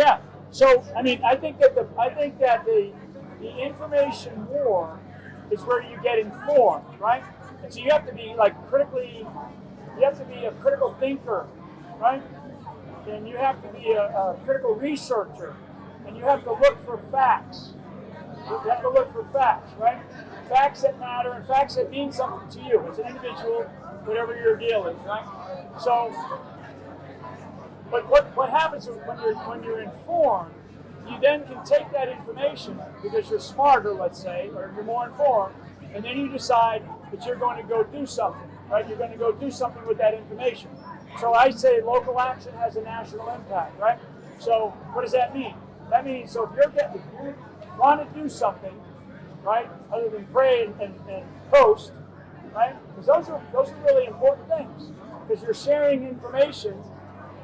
Yeah. So I mean, I think that the information war is where you get informed, right? And so you have to be like you have to be a critical thinker, right? And you have to be a critical researcher, and you have to look for facts. You have to look for facts, right? Facts that matter and facts that mean something to you as an individual, whatever your deal is, right? So, but what happens when you're informed, you then can take that information because you're smarter, let's say, or you're more informed, and then you decide that you're going to go do something, right? You're going to go do something with that information. So I say local action has a national impact, right? So what does that mean? That means, so if you want to do something, right, other than pray and post, right? Because those are really important things. Because you're sharing information,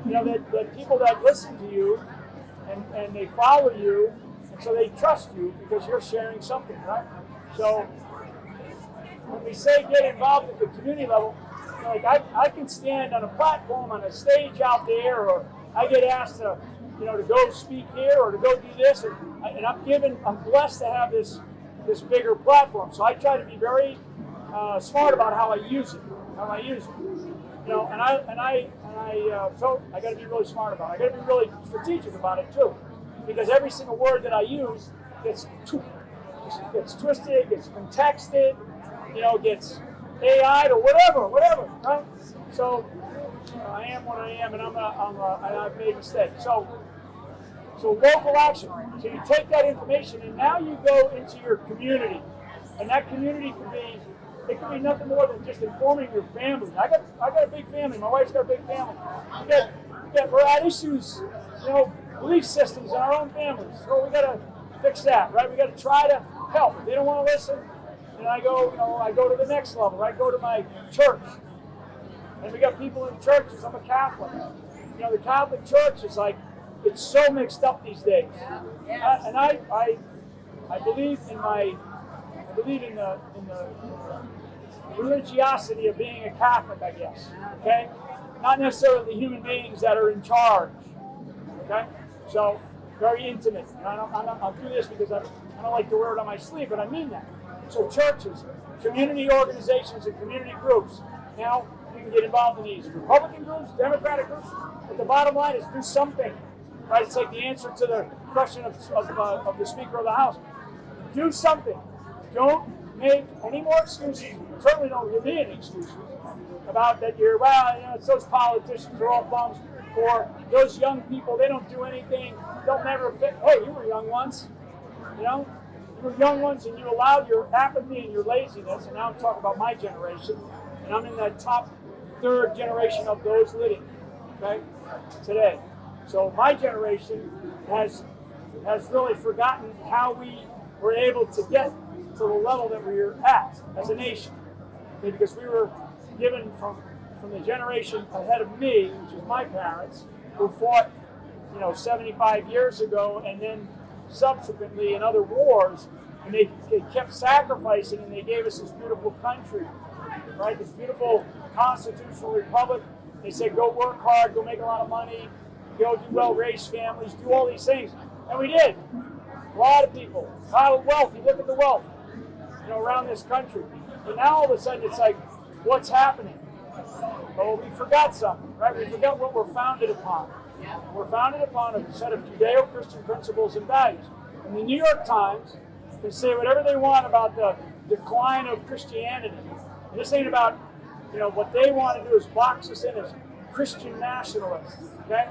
you know, that people that listen to you and they follow you, and so they trust you because you're sharing something, right? So when we say get involved at the community level, you know, like I can stand on a platform on a stage out there, or I get asked to, you know, to go speak here or to go do this, and I'm blessed to have this bigger platform. So I try to be very smart about how I use it. You know, so I got to be really smart about it. I got to be really strategic about it too, because every single word that I use gets twisted, gets contexted, you know, gets AI'd or whatever, right? So I am what I am, and and I've made mistakes. So local action. So you take that information, and now you go into your community, and that community could be nothing more than just informing your family. I got a big family. My wife's got a big family. We're at issues, you know, belief systems in our own families. So we got to fix that, right? We got to try to help. If they don't want to listen, then I go to the next level. I go to my church, and we got people in churches. I'm a Catholic. You know, the Catholic Church is like, it's so mixed up these days. And I believe in the religiosity of being a Catholic, I guess. Okay, not necessarily the human beings that are in charge. Okay, so very intimate. And I'll do this because I don't like to wear it on my sleeve, but I mean that. So churches, community organizations, and community groups. Now you can get involved in these Republican groups, Democratic groups. But the bottom line is do something. Right? It's like the answer to the question of the Speaker of the House. Do something. Don't make any more excuses. Certainly don't give me any excuses about that you know, it's those politicians, they're all bums, or those young people, they don't do anything, they'll never fit. Hey, you were young once, you know? You were young once, and you allowed your apathy and your laziness, and now I'm talking about my generation, and I'm in that top third generation of those living, okay, today. So my generation has really forgotten how we were able to get to the level that we're at as a nation. Okay, because we were given from the generation ahead of me, which is my parents, who fought, you know, 75 years ago, and then subsequently in other wars, and they kept sacrificing, and they gave us this beautiful country, right? This beautiful constitutional republic. They said, go work hard, go make a lot of money, go do well, raise families, do all these things. And we did. A lot of people, a lot of wealth. You look at the wealth, you know, around this country. But now all of a sudden it's like, what's happening? Well, we forgot something, right? We forgot what we're founded upon. We're founded upon a set of Judeo-Christian principles and values. And the New York Times can say whatever they want about the decline of Christianity. And this ain't about, you know, what they want to do is box us in as Christian nationalists, okay?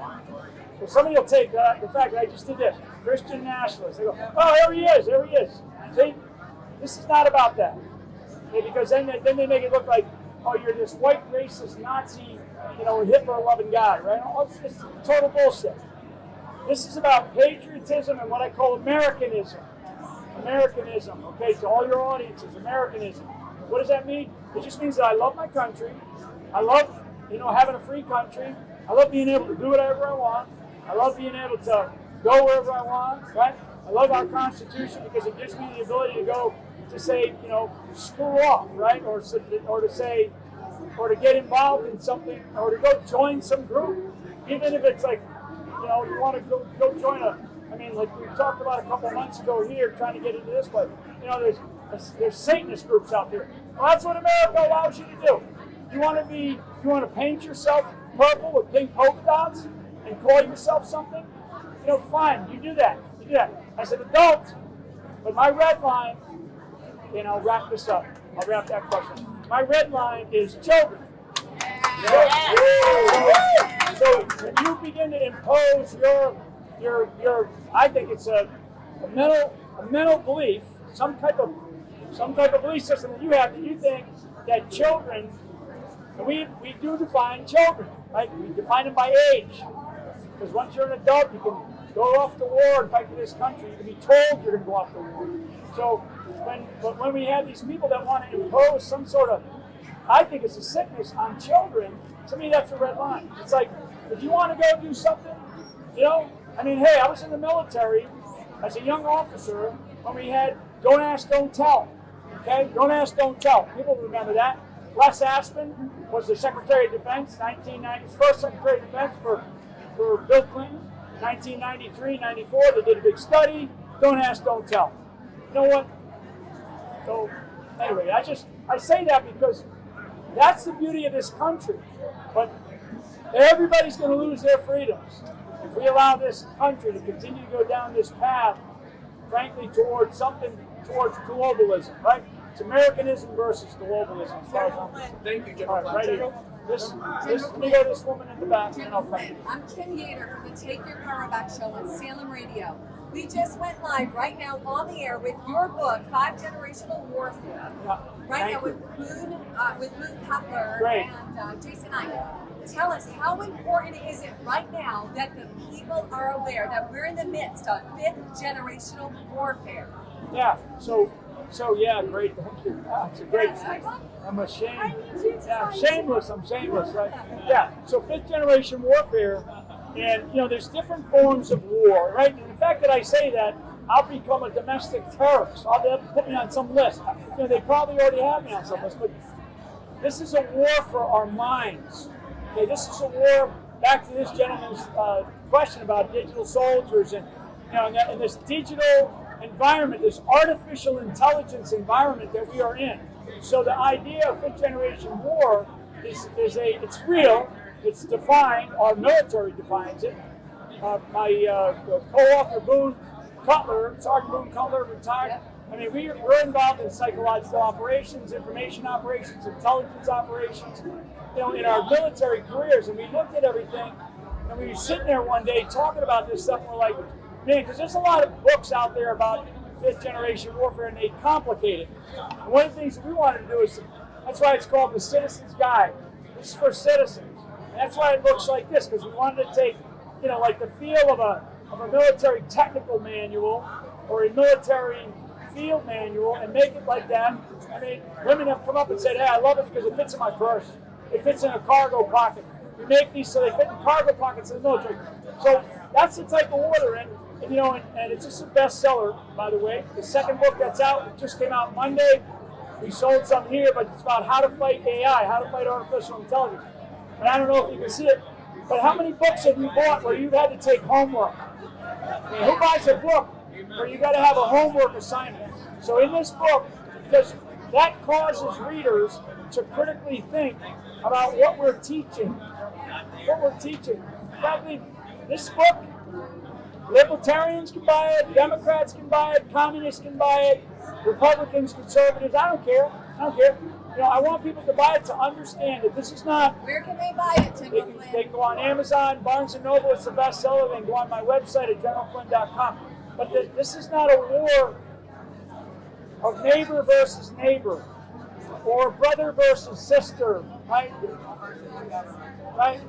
So somebody will take the fact that I just did this, Christian nationalists. They go, oh, there he is. See, this is not about that. Okay, because then they make it look like, oh, you're this white racist Nazi, you know, Hitler-loving guy, right? Oh, it's just total bullshit. This is about patriotism and what I call Americanism. Americanism, okay, to all your audiences, Americanism. What does that mean? It just means that I love my country. I love, you know, having a free country. I love being able to do whatever I want. I love being able to go wherever I want, right? I love our Constitution because it gives me the ability to go to say, you know, screw off, right? Or to say, or to get involved in something, or to go join some group, even if it's like, you you know, you want to go join I mean, like we talked about a couple of months ago here, trying to get into this, but you know, there's Satanist groups out there. Well, that's what America allows you to do. You want to paint yourself purple with pink polka dots and call yourself something? You know, fine, you do that. You do that. As an adult, but my red line, and I'll wrap this up. I'll wrap that question. My red line is children. So when you begin to impose your I think it's a mental belief, some type of belief system that you have, that you think that children, and we do define children, right? We define them by age. Because once you're an adult, you can go off to war and fight for this country. You can be told you're going to go off to war. So when we have these people that want to impose some sort of, I think it's a sickness on children, to me that's a red line. It's like, if you want to go do something, you know, I mean, hey, I was in the military as a young officer when we had don't ask, don't tell. Okay? Don't ask, don't tell. People remember that. Les Aspin was the Secretary of Defense, 1990, first Secretary of Defense for Bill Clinton, 1993, 94. They did a big study. Don't ask, don't tell. You know what? So, anyway, I say that because that's the beauty of this country. But everybody's going to lose their freedoms if we allow this country to continue to go down this path, frankly, towards globalism, right? It's Americanism versus globalism. Thank you, General. All right, right here. Let me go to this woman in the back, and I'll find you. I'm Kim Yater from the Take Your Power Back show on Salem Radio. We just went live right now on the air with your book, 5 Generational Warfare. Yeah. Right now with Boone Cutler Great. and Jason Ike. Tell us, how important is it right now that the people are aware that we're in the midst of 5th generational warfare? Yeah. So yeah, great. Thank you. Yeah, it's a great. I'm ashamed. Yeah, I'm shameless. I'm shameless, right? Yeah. So 5th generation warfare, and you know, there's different forms of war, right? And the fact that I say that, I'll become a domestic terrorist. They'll put me on some list. You know, they probably already have me on some list, but this is a war for our minds. Okay, this is a war. Back to this gentleman's question about digital soldiers, and you know, and this digital environment, this artificial intelligence environment that we are in. So the idea of 5th generation war is it's real. It's defined. Our military defines it. My co-author Boone Cutler, Sergeant Boone Cutler, retired. I mean, we're involved in psychological operations, information operations, intelligence operations, you know, in our military careers. And we looked at everything, and we were sitting there one day talking about this stuff, and we're like, man, because there's a lot of books out there about 5th generation warfare, and they complicate it. And one of the things that we wanted to do is, that's why it's called the Citizen's Guide. This is for citizens. And that's why it looks like this, because we wanted to take, you know, like the feel of a military technical manual or a military field manual and make it like that. I mean, women have come up and said, hey, I love it because it fits in my purse. It fits in a cargo pocket. We make these so they fit in cargo pockets in the military. So that's the type of war they're in. And, you know, and it's just a bestseller, by the way. The second book that's out, it just came out Monday. We sold some here, but it's about how to fight AI, how to fight artificial intelligence. And I don't know if you can see it, but how many books have you bought where you've had to take homework? I mean, who buys a book where you got to have a homework assignment? So in this book, because that causes readers to critically think about what we're teaching. What we're teaching. In fact, this book, libertarians can buy it, Democrats can buy it, communists can buy it, Republicans, conservatives, I don't care. You know, I want people to buy it to understand that this is not... Where can they buy it, General Flynn? They can go on Amazon, Barnes & Noble, it's the bestseller. They can go on my website at generalflynn.com. But this is not a war of neighbor versus neighbor or brother versus sister, right? Right?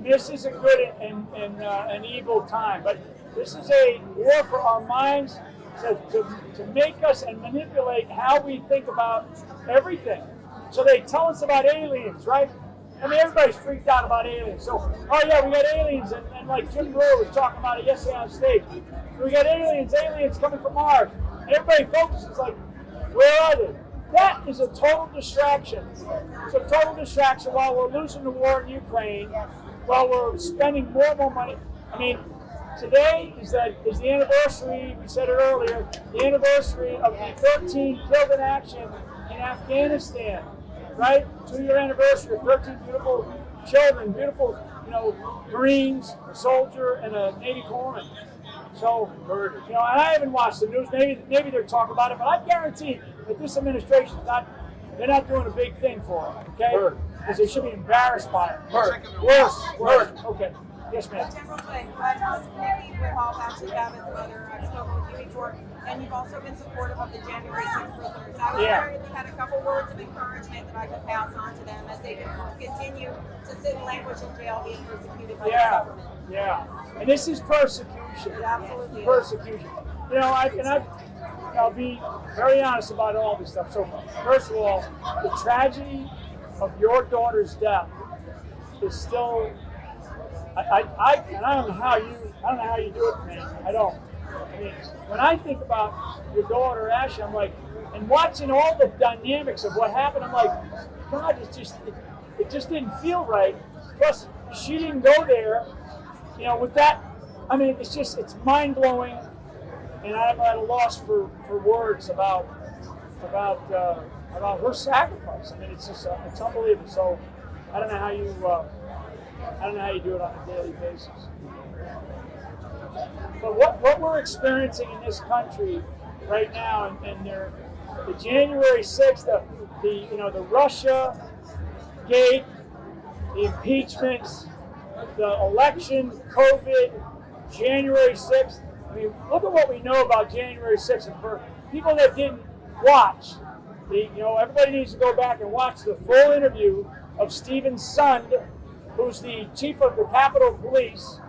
This is a good and an evil time, but this is a war for our minds to make us and manipulate how we think about everything. So they tell us about aliens, right? I mean, everybody's freaked out about aliens. So, oh yeah, we got aliens, and like Jim Brewer was talking about it yesterday on stage. We got aliens coming from Mars. And everybody focuses like, where are they? That is a total distraction. It's a total distraction while we're losing the war in Ukraine, while we're spending more and more money. I mean, today is the anniversary, we said it earlier, the anniversary of the 13 killed in action in Afghanistan, right? 2-year anniversary of 13 beautiful children, beautiful, Marines, a soldier, and a Navy corpsman. So, and I haven't watched the news. Maybe they're talking about it, but I guarantee that this administration they're not doing a big thing for it, okay? Because they should be embarrassed by it. Worse. Okay. Yes, ma'am. General Flynn, Nikki Whitehall, actually Gavin's mother, I've spoken with you before, and you've also been supportive of the January 6th prisoners. I was wondering if you had a couple words of encouragement that I could pass on to them as they continue to sit and languish in jail being persecuted by the government. Yeah. And this is persecution. It absolutely is. Persecution. I'll be very honest about all this stuff. So, first of all, the tragedy of your daughter's death is still. I don't know how you do it, man. I don't. I mean, when I think about your daughter Ashley, I'm like, and watching all the dynamics of what happened, I'm like, God, it just didn't feel right. Plus, she didn't go there, with that. I mean, it's mind blowing, and I'm at a loss for words about her sacrifice. I mean, it's unbelievable. So, I don't know how you do it on a daily basis. But what we're experiencing in this country right now, and the January 6th, the Russia gate, the impeachments, the election, COVID, January 6th. I mean, look at what we know about January 6th. And for people that didn't watch, everybody needs to go back and watch the full interview of Stephen Sund, who's the chief of the Capitol Police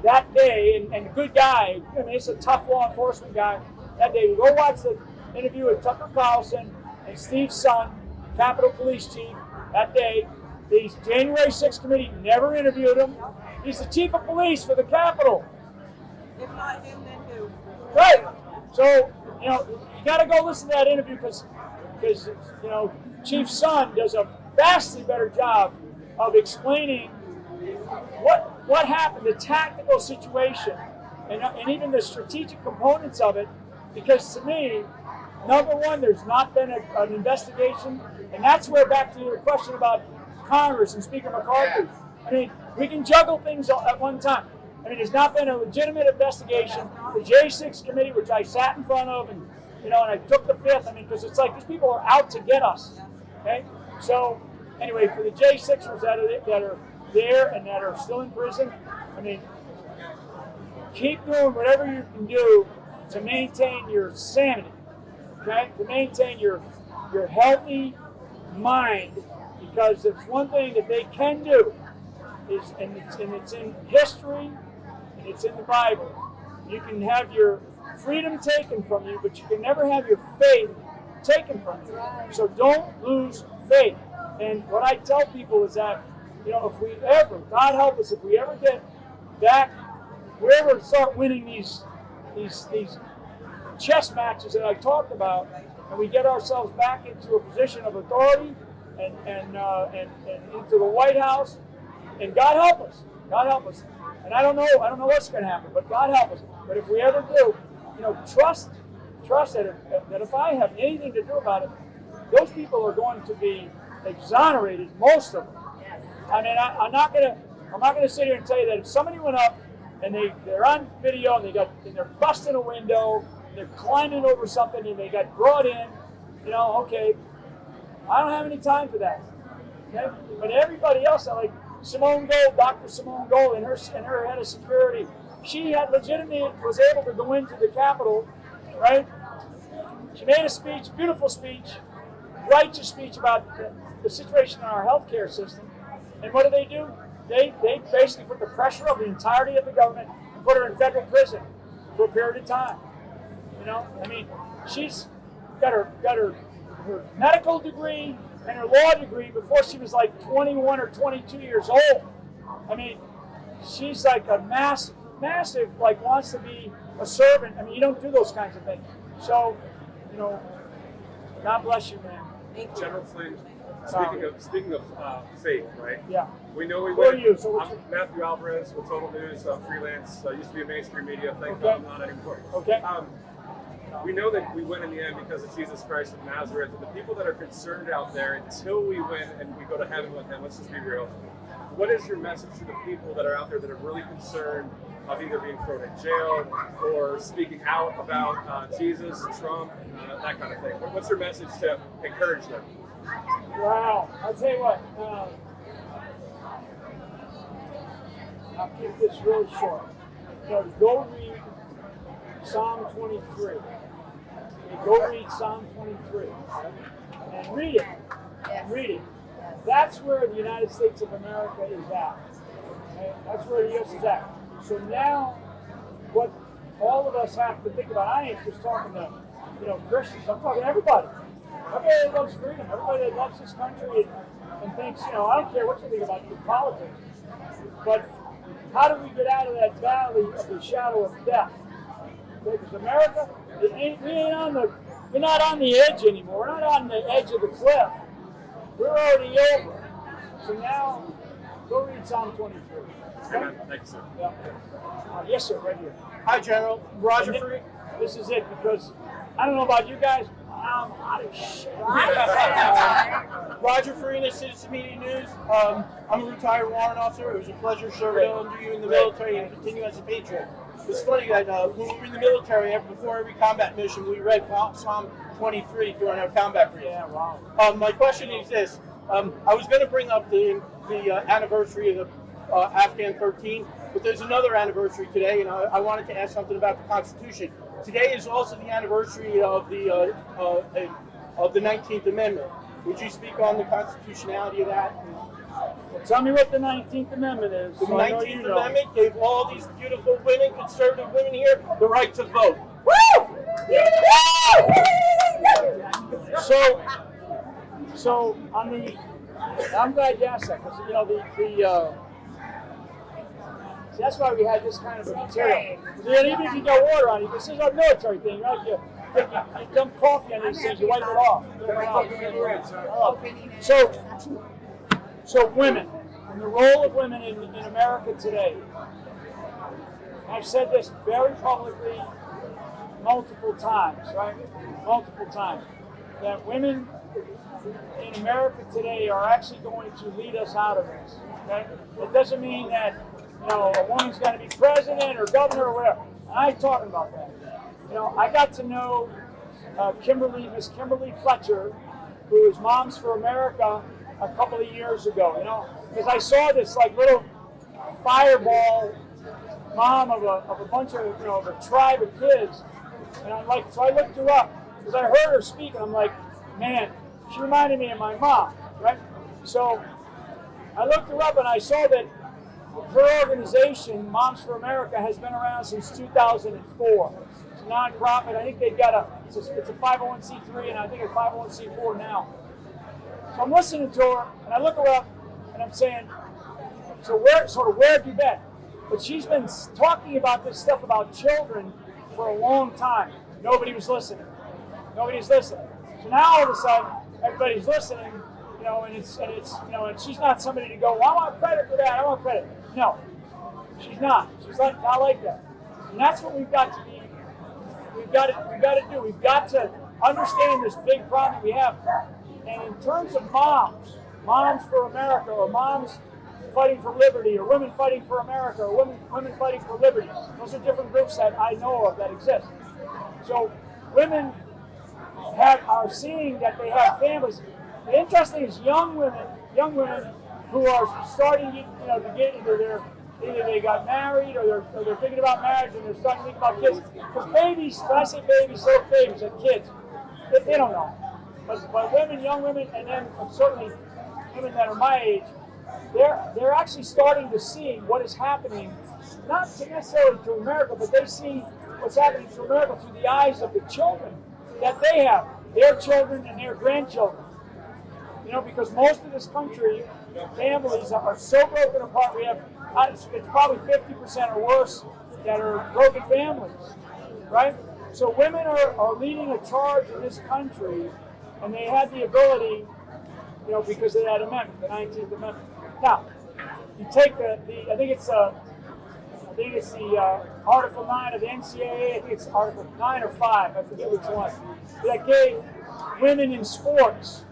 that day, and a good guy. I mean, it's a tough law enforcement guy. That day, you go watch the interview with Tucker Carlson and Steve Sund, Capitol Police chief, that day. The January 6th committee never interviewed him. He's the chief of police for the Capitol. If not him, then who? Right. So, you got to go listen to that interview because Chief Sund does a vastly better job of explaining what happened, the tactical situation, and even the strategic components of it. Because to me, number one, there's not been an investigation, and that's where back to your question about Congress and Speaker McCarthy. I mean, we can juggle things at one time. I mean, there's not been a legitimate investigation. The J6 committee, which I sat in front of, and I took the fifth. I mean, because it's like these people are out to get us. Okay, so anyway, for the J6ers that are there and that are still in prison, I mean, keep doing whatever you can do to maintain your sanity. Okay, to maintain your healthy mind, because there's one thing that they can do and it's in history and it's in the Bible. You can have your freedom taken from you, but you can never have your faith taken from you. So don't lose faith. And what I tell people is that, if we ever, God help us, if we ever get back, if we ever start winning these chess matches that I talked about, and we get ourselves back into a position of authority and into the White House, and God help us. And I don't know what's going to happen, but God help us. But if we ever do, trust that if I have anything to do about it, those people are going to be exonerated, most of them. I mean, I'm not gonna sit here and tell you that if somebody went up and they're on video and they're busting a window, they're climbing over something and they got brought in, okay, I don't have any time for that. Okay, but everybody else, like Simone Gold, Dr. Simone Gold, and her head of security, she had legitimately was able to go into the Capitol, right? She made a speech, beautiful speech, righteous speech about the situation in our healthcare system. And what do? They basically put the pressure of the entirety of the government and put her in federal prison for a period of time. I mean, she's got her medical degree and her law degree before she was like 21 or 22 years old. I mean, she's like a massive, like wants to be a servant. I mean, you don't do those kinds of things. So, God bless you, man. Thank you. General Flynn, speaking of faith, right? Yeah. We know we Who are win. you? So I'm Matthew Alvarez with Total News, freelance. Used to be in mainstream media. Thank Okay. God I'm not anymore. Okay. We know that we win in the end because of Jesus Christ of Nazareth. And the people that are concerned out there, until we win and we go to heaven with Him, let's just be real. What is your message to the people that are out there that are really concerned of either being thrown in jail or speaking out about Jesus, Trump, that kind of thing? What's your message to encourage them? Wow. I'll tell you what. I'll keep this really short. Go read Psalm 23. Go read Psalm 23. And read it. Yes. Read it. That's where the United States of America is at. Okay? That's where the U.S. is at. So now, what all of us have to think about, I ain't just talking to Christians, I'm talking to everybody. Everybody that loves freedom, everybody that loves this country and thinks, I don't care what you think about the politics, but how do we get out of that valley of the shadow of death? Because America, we're not on the edge anymore. We're not on the edge of the cliff. We're already over. So now, go read Psalm 23. Amen. Thank you, sir. Yeah. Yes, sir, right here. Hi, General. Roger Free. This is it, because I don't know about you guys, I'm hot as shit. Roger Free, the Citizen Media News. I'm a retired warrant officer. It was a pleasure serving under you in the military and continue as a patriot. It's funny that when we were in the military, before every combat mission, we read Psalm 23 during our combat brief. Yeah, wow. My question is this. I was going to bring up the anniversary of the Afghan 13, but there's another anniversary today, and I wanted to ask something about the Constitution. Today is also the anniversary of the 19th Amendment. Would you speak on the constitutionality of that? Well, tell me what the 19th Amendment is. The so I know 19th you know. Amendment gave all these beautiful women, conservative women here, the right to vote. Woo! So on the, I'm glad you asked that, because see, that's why we had this kind of a material. Even if you got water on you, this is our military thing, right? You dump coffee on these things, you wipe it off. So women, and the role of women in America today. I've said this very publicly multiple times, right? Multiple times. That women in America today are actually going to lead us out of this. Okay? It doesn't mean that a woman's going to be president or governor or whatever. I ain't talking about that. I got to know Miss Kimberly Fletcher, who is Moms for America, a couple of years ago. Because I saw this little fireball mom of a bunch of of a tribe of kids, and so I looked her up because I heard her speak, and I'm like, man, she reminded me of my mom, right? So I looked her up, and I saw that her organization, Moms for America, has been around since 2004. It's a nonprofit. I think they've got it's a 501c3, and I think a 501c4 now. So I'm listening to her, and I look her up, and I'm saying, so where have you been? But she's been talking about this stuff about children for a long time. Nobody was listening. Nobody's listening. So now all of a sudden, everybody's listening, and she's not somebody to go, well, I want credit for that, I want credit. No, she's not. She's not like that. And that's what we've got to be. We've got to do. We've got to understand this big problem we have. And in terms of moms for America, or moms fighting for liberty, or women fighting for America, or women fighting for liberty, those are different groups that I know of that exist. So women are seeing that they have families. The interesting is young women who are starting to get either they got married or they're thinking about marriage and they're starting to think about kids. Because babies, when I say babies, they're babies and kids. They don't know. But women, young women, and then certainly women that are my age, they're actually starting to see what is happening, not necessarily to America, but they see what's happening to America through the eyes of the children that they have, their children and their grandchildren. Because most of this country, families are so broken apart. We have, it's probably 50% or worse that are broken families, right? So women are leading a charge in this country, and they had the ability, because of that amendment, the 19th Amendment. Now, you take the I think it's the Article 9 of the NCAA. I think it's Article 9 or 5. I forget which one. That gave women in sports,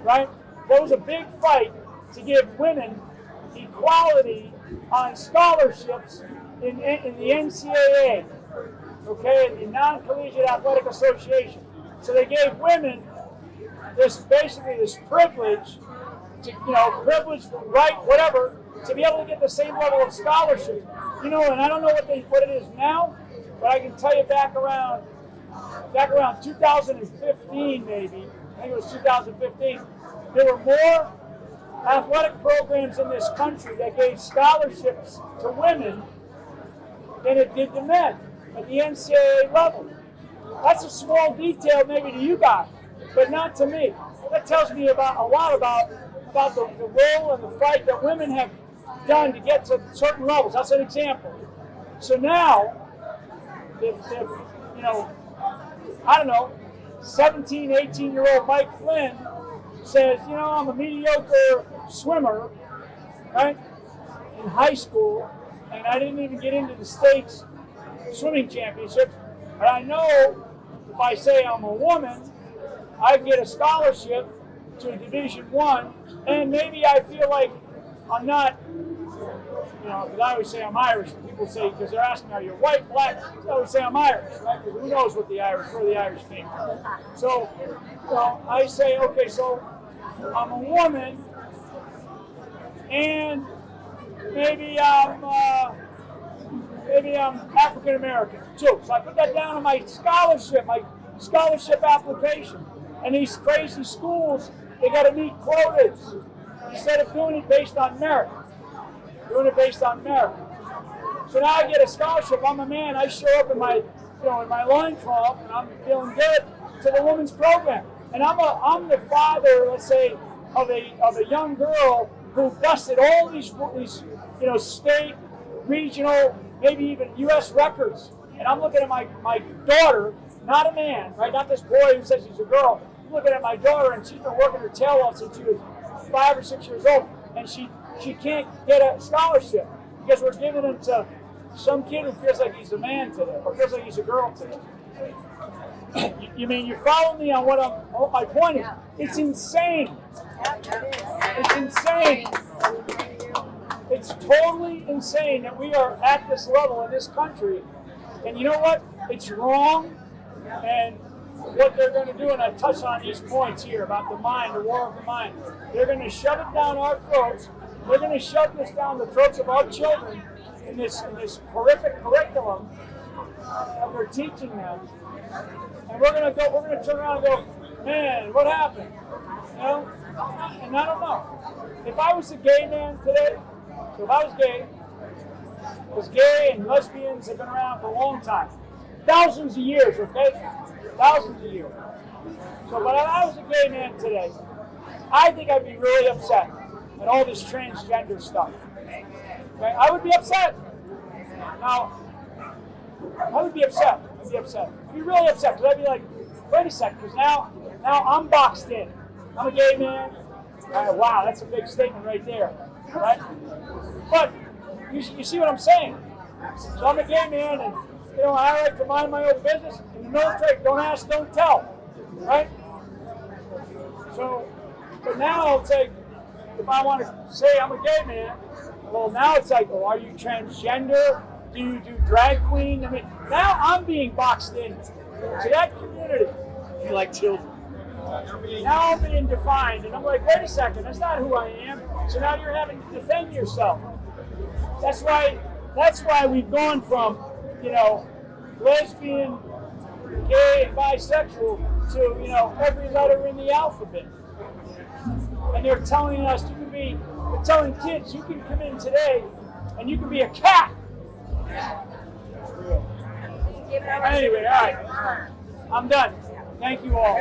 right? There was a big fight to give women equality on scholarships in the NCAA, okay, in the Non-Collegiate Athletic Association. So they gave women this privilege to, privilege, right, whatever, to be able to get the same level of scholarship. And I don't know what it is now, but I can tell you back around 2015 maybe, I think it was 2015, there were more athletic programs in this country that gave scholarships to women than it did to men at the NCAA level. That's a small detail maybe to you guys, but not to me. That tells me a lot about the role and the fight that women have done to get to certain levels. That's an example. So now, if 17, 18-year-old Mike Flynn says, I'm a mediocre swimmer, right, in high school, and I didn't even get into the state's swimming championships, but I know if I say I'm a woman, I get a scholarship to a Division I, and maybe I feel like I'm not, because I always say I'm Irish. People say, because they're asking, are you white, black? I always say I'm Irish, right? Because who knows where the Irish came from. So, I say, okay, so I'm a woman, and maybe I'm African American too. So I put that down on my scholarship application. And these crazy schools, they got to meet quotas instead of doing it based on merit. So now I get a scholarship. I'm a man. I show up in my loincloth, and I'm feeling good to the women's program. And I'm the father, let's say, of a young girl who dusted all these state, regional, maybe even U.S. records. And I'm looking at my daughter, not a man, right? Not this boy who says he's a girl. I'm looking at my daughter, and she's been working her tail off since she was 5 or 6 years old, and she can't get a scholarship because we're giving it to some kid who feels like he's a man today or feels like he's a girl today. You follow me on what my point is? It's insane. It's insane. It's totally insane that we are at this level in this country. And you know what? It's wrong. And what they're going to do, and I touch on these points here about the mind, the war of the mind, they're going to shove it down our throats. They're going to shove this down the throats of our children in this horrific curriculum that they're teaching them. And we're going to turn around and go, man, what happened? And I don't know. If I was a gay man today, so if I was gay, because gay and lesbians have been around for a long time. Thousands of years, okay? Thousands of years. So, but if I was a gay man today, I think I'd be really upset at all this transgender stuff. Okay? I would be upset. Now, I would be upset. I'd be really upset, because I'd be like, wait a second, because now I'm boxed in. I'm a gay man. Wow, that's a big statement right there, right? But you see what I'm saying? So I'm a gay man, and I like to mind my own business. In the military, don't ask, don't tell, right? So, but now it's like, if I want to say I'm a gay man, well, now it's like, oh, are you transgender? Do you do drag queen? I mean, now I'm being boxed in to that community. You like children. Now I'm being defined, and I'm like, wait a second, that's not who I am. So now you're having to defend yourself. That's why we've gone from, lesbian, gay, and bisexual to, every letter in the alphabet. And they're telling us they're telling kids, you can come in today and you can be a cat. Anyway, all right. I'm done. Thank you all.